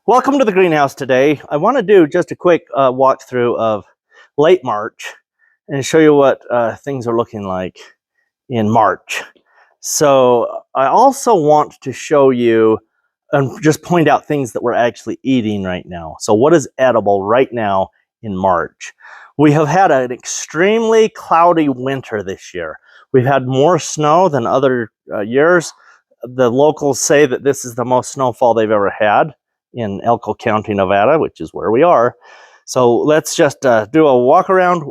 Welcome to the greenhouse today. I want to do just a quick walkthrough of late March and show you what things are looking like in March. So I also want to show you and just point out things that we're actually eating right now. So what is edible right now in March? We have had an extremely cloudy winter this year. We've had more snow than other years. The locals say that this is the most snowfall they've ever had in Elko County, Nevada, which is where we are. So let's just do a walk around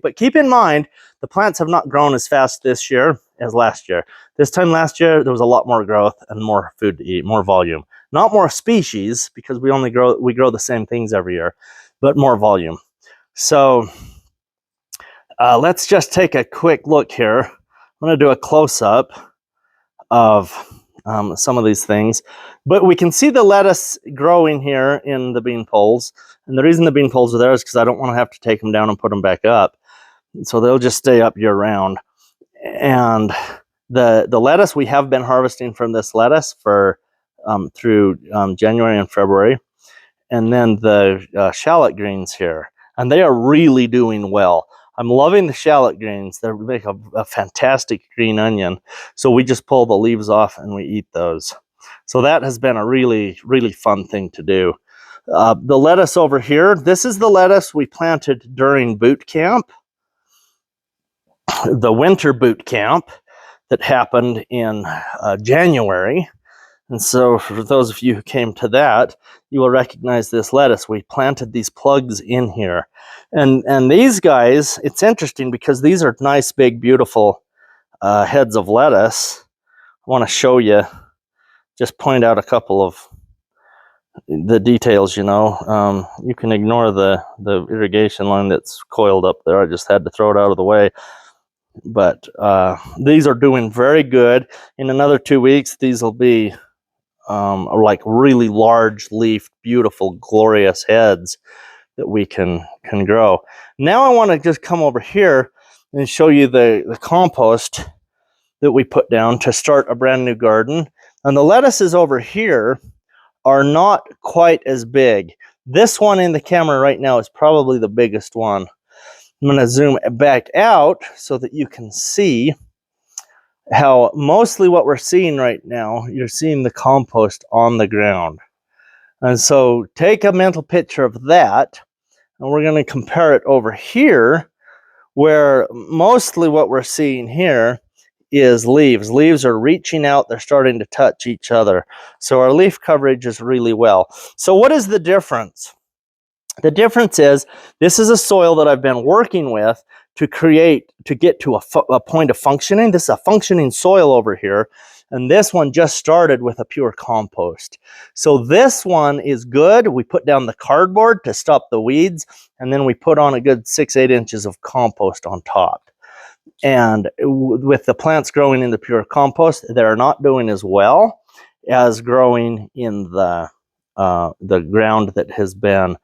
but keep in mind, the plants have not grown as fast this year as last year. This time last year, there was a lot more growth and more food to eat, more volume. Not more species, because we grow the same things every year, but more volume. So let's just take a quick look here. I'm going to do a close-up of some of these things, but we can see the lettuce growing here in the bean poles, and the reason the bean poles are there is because I don't want to have to take them down and put them back up, so they'll just stay up year round. And the lettuce, we have been harvesting from this lettuce for through January and February, and then the shallot greens here, and they are really doing well. I'm loving the shallot greens. They make a fantastic green onion. So we just pull the leaves off and we eat those. So that has been a really, really fun thing to do. The lettuce over here, this is the lettuce we planted during boot camp, the winter boot camp that happened in January. And so for those of you who came to that, you will recognize this lettuce. We planted these plugs in here. And these guys, it's interesting because these are nice, big, beautiful heads of lettuce. I want to show you, just point out a couple of the details, you know. You can ignore the irrigation line that's coiled up there. I just had to throw it out of the way. But these are doing very good. In another 2 weeks, these will be like really large leaf, beautiful, glorious heads that we can grow. Now I want to just come over here and show you the compost that we put down to start a brand new garden. And the lettuces over here are not quite as big. This one in the camera right now is probably the biggest one. I'm going to zoom back out so that you can see how mostly what we're seeing right now, you're seeing the compost on the ground. And so take a mental picture of that, and we're going to compare it over here, where mostly what we're seeing here is leaves. Leaves are reaching out, they're starting to touch each other. So our leaf coverage is really well. So what is the difference? The difference is, this is a soil that I've been working with to get to a point of functioning. This is a functioning soil over here, and this one just started with a pure compost. So this one is good. We put down the cardboard to stop the weeds, and then we put on a good 6-8 inches of compost on top. And with the plants growing in the pure compost, they're not doing as well as growing in the ground that has been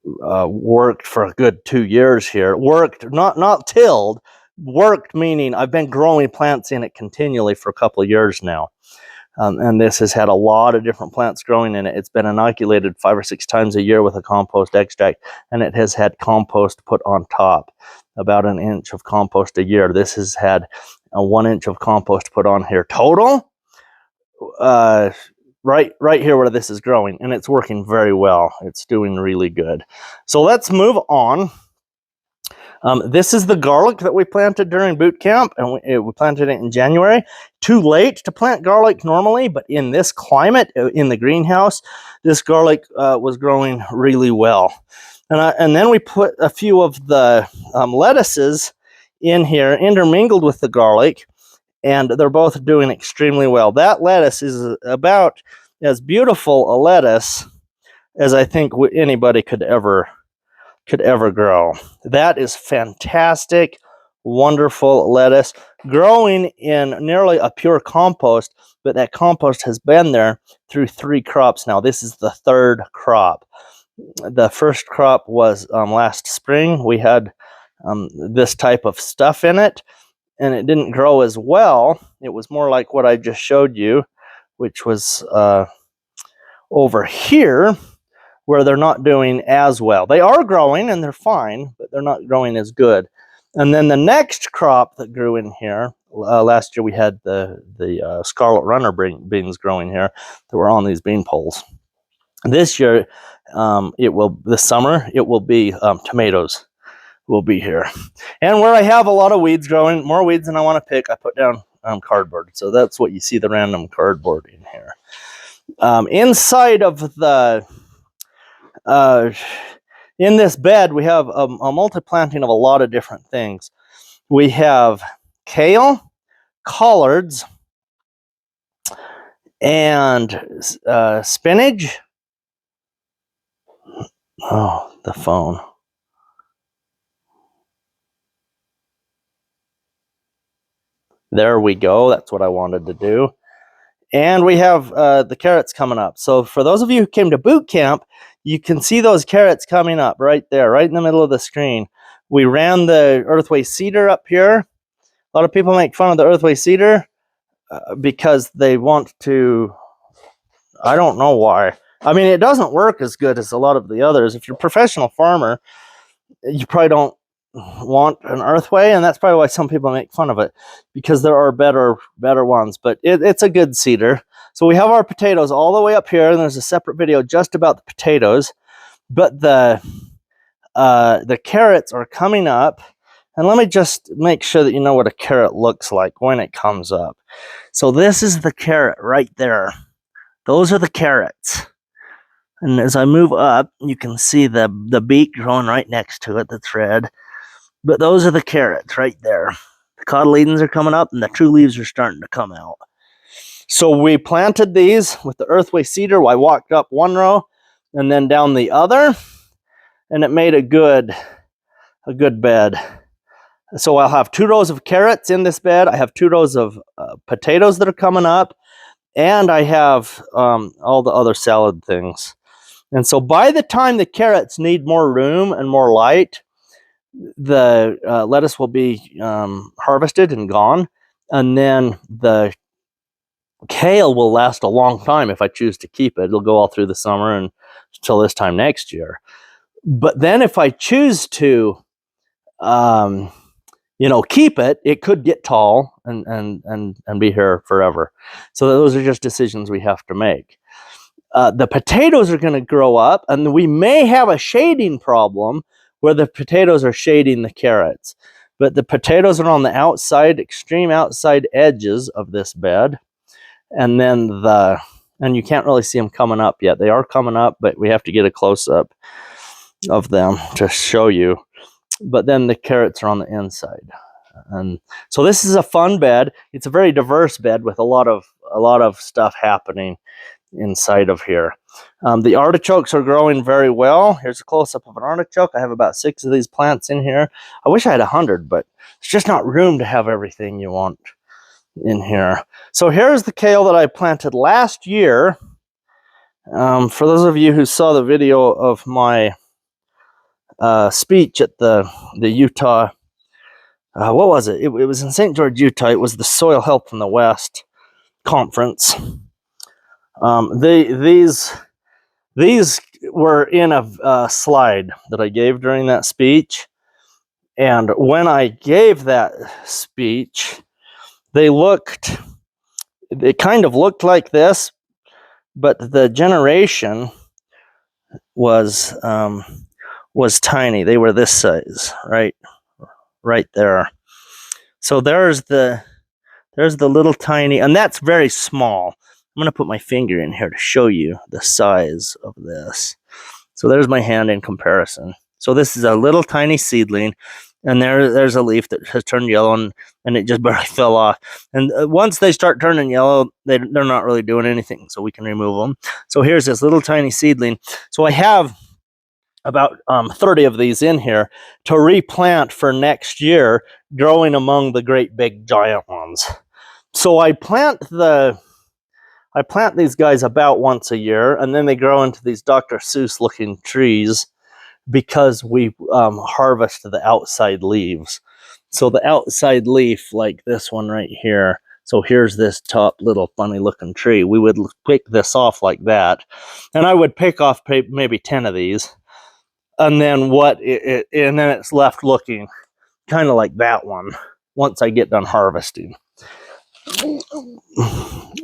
worked for a good 2 years here. Worked, not tilled, worked meaning I've been growing plants in it continually for a couple of years now. And this has had a lot of different plants growing in it. It's been inoculated 5 or 6 times a year with a compost extract, and it has had compost put on top, about 1 inch of compost a year. This has had a 1 inch of compost put on here total. Right here where this is growing, and it's working very well. It's doing really good. So let's move on. This is the garlic that we planted during boot camp, and we planted it in January. Too late to plant garlic normally, but in this climate, in the greenhouse, this garlic was growing really well. And then we put a few of the lettuces in here, intermingled with the garlic, and they're both doing extremely well. That lettuce is about as beautiful a lettuce as I think anybody could ever grow. That is fantastic, wonderful lettuce growing in nearly a pure compost, but that compost has been there through 3 crops now. This is the 3rd crop. The first crop was last spring. We had this type of stuff in it, and it didn't grow as well. It was more like what I just showed you, which was over here. where they're not doing as well. They are growing and they're fine, but they're not growing as good. And then the next crop that grew in here, last year we had the Scarlet Runner beans growing here that were on these bean poles. This year, this summer, it will be tomatoes will be here. And where I have a lot of weeds growing, more weeds than I want to pick, I put down cardboard. So that's what you see, the random cardboard in here. Inside of the in this bed, we have a multi-planting of a lot of different things. We have kale, collards, and spinach. Oh, the phone. There we go. That's what I wanted to do. And we have the carrots coming up. So for those of you who came to boot camp, you can see those carrots coming up right there, right in the middle of the screen. We ran the earthway cedar up here. A lot of people make fun of the earthway cedar because they want to, I don't know why. I mean, it doesn't work as good as a lot of the others. If you're a professional farmer, you probably don't want an earthway, and that's probably why some people make fun of it, because there are better ones, but it's a good cedar. So we have our potatoes all the way up here, and there's a separate video just about the potatoes, but the carrots are coming up. And let me just make sure that you know what a carrot looks like when it comes up. So this is the carrot right there. Those are the carrots. And as I move up, you can see the beak growing right next to it that's red. But those are the carrots right there. The cotyledons are coming up and the true leaves are starting to come out. So we planted these with the earthway cedar. I walked up one row and then down the other, and it made a good bed. So I'll have 2 rows of carrots in this bed. I have 2 rows of potatoes that are coming up, and I have all the other salad things. And so by the time the carrots need more room and more light, the lettuce will be harvested and gone, and then the kale will last a long time if I choose to keep it. It'll go all through the summer and until this time next year. But then if I choose to keep it, it could get tall and be here forever. So those are just decisions we have to make. The potatoes are going to grow up, and we may have a shading problem where the potatoes are shading the carrots. But the potatoes are on the outside, extreme outside edges of this bed. And then and you can't really see them coming up yet. They are coming up, but we have to get a close-up of them to show you. But then the carrots are on the inside. And so this is a fun bed. It's a very diverse bed with a lot of stuff happening inside of here. The artichokes are growing very well. Here's a close-up of an artichoke. I have about 6 of these plants in here. I wish I had 100, but it's just not room to have everything you want in here. So here's the kale that I planted last year. For those of you who saw the video of my speech at the Utah, what was it? It was in St. George, Utah. It was the Soil Health in the West conference. These were in a slide that I gave during that speech. And when I gave that speech, they kind of looked like this, but the generation was tiny. They were this size, right there. So there's the little tiny, and that's very small. I'm going to put my finger in here to show you the size of this. So there's my hand in comparison. So this is a little tiny seedling, and there's a leaf that has turned yellow, and it just barely fell off. And once they start turning yellow, they're not really doing anything, so we can remove them. So here's this little tiny seedling. So I have about 30 of these in here to replant for next year, growing among the great big giant ones. So I plant these guys about once a year, and then they grow into these Dr. Seuss looking trees because we harvest the outside leaves. So the outside leaf, like this one right here, So here's this top little funny looking tree. We would pick this off like that, and I would pick off maybe 10 of these, and then and then it's left looking kind of like that one once I get done harvesting.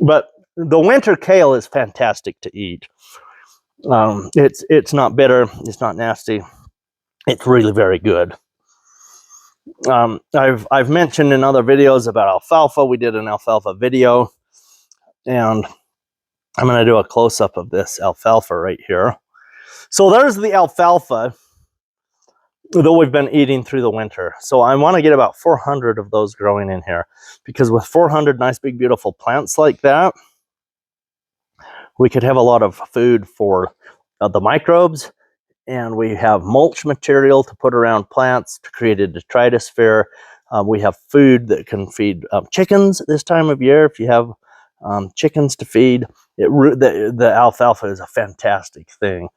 But the winter kale is fantastic to eat. It's not bitter, it's not nasty, it's really very good. I've mentioned in other videos about alfalfa. We did an alfalfa video, and I'm going to do a close-up of this alfalfa right here. So there's the alfalfa that we've been eating through the winter. So I want to get about 400 of those growing in here, because with 400 nice big beautiful plants like that, we could have a lot of food for the microbes, and we have mulch material to put around plants to create a detritus sphere. We have food that can feed chickens this time of year. If you have chickens to feed, the alfalfa is a fantastic thing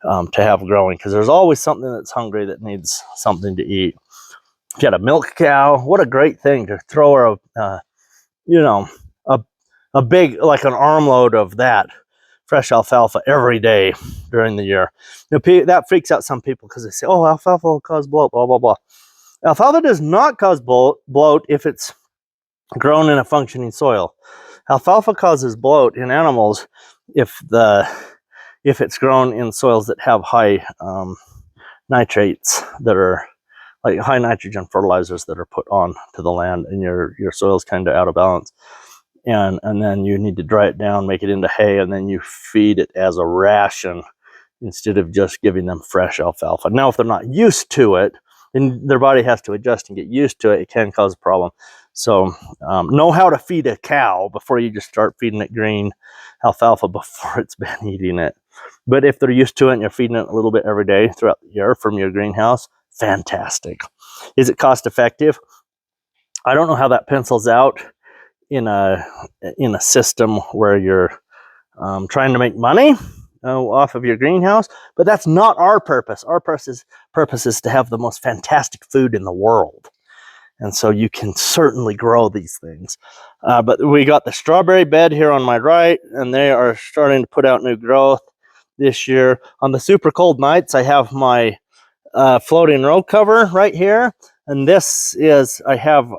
to have growing, because there's always something that's hungry that needs something to eat. If you got a milk cow, what a great thing to throw her a big, like an armload of that fresh alfalfa every day during the year. That freaks out some people because they say, oh, alfalfa will cause bloat, blah, blah, blah. Alfalfa does not cause bloat if it's grown in a functioning soil. Alfalfa causes bloat in animals if it's grown in soils that have high nitrates, that are like high nitrogen fertilizers that are put on to the land, and your soil's kind of out of balance. And then you need to dry it down, make it into hay, and then you feed it as a ration instead of just giving them fresh alfalfa. Now, if they're not used to it, then their body has to adjust and get used to it. It can cause a problem. So know how to feed a cow before you just start feeding it green alfalfa before it's been eating it. But if they're used to it and you're feeding it a little bit every day throughout the year from your greenhouse, fantastic. Is it cost effective? I don't know how that pencils out in a system where you're trying to make money off of your greenhouse, but that's not our purpose. Our purpose is to have the most fantastic food in the world, and so you can certainly grow these things. But we got the strawberry bed here on my right, and they are starting to put out new growth this year. On the super cold nights, I have my floating row cover right here, and this is, I have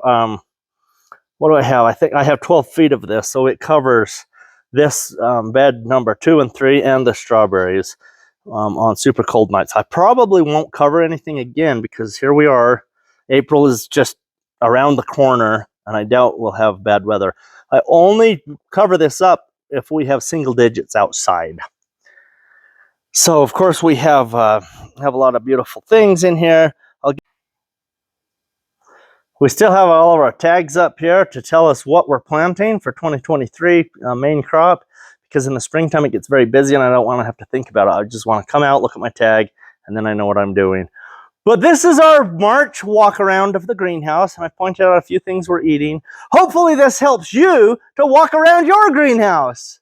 what do I have? I think I have 12 feet of this, so it covers this bed number 2 and 3 and the strawberries on super cold nights. I probably won't cover anything again, because here we are. April is just around the corner, and I doubt we'll have bad weather. I only cover this up if we have single digits outside. So, of course, we have a lot of beautiful things in here. We still have all of our tags up here to tell us what we're planting for 2023 main crop, because in the springtime it gets very busy and I don't want to have to think about it. I just want to come out, look at my tag, and then I know what I'm doing. But this is our March walk around of the greenhouse, and I pointed out a few things we're eating. Hopefully this helps you to walk around your greenhouse.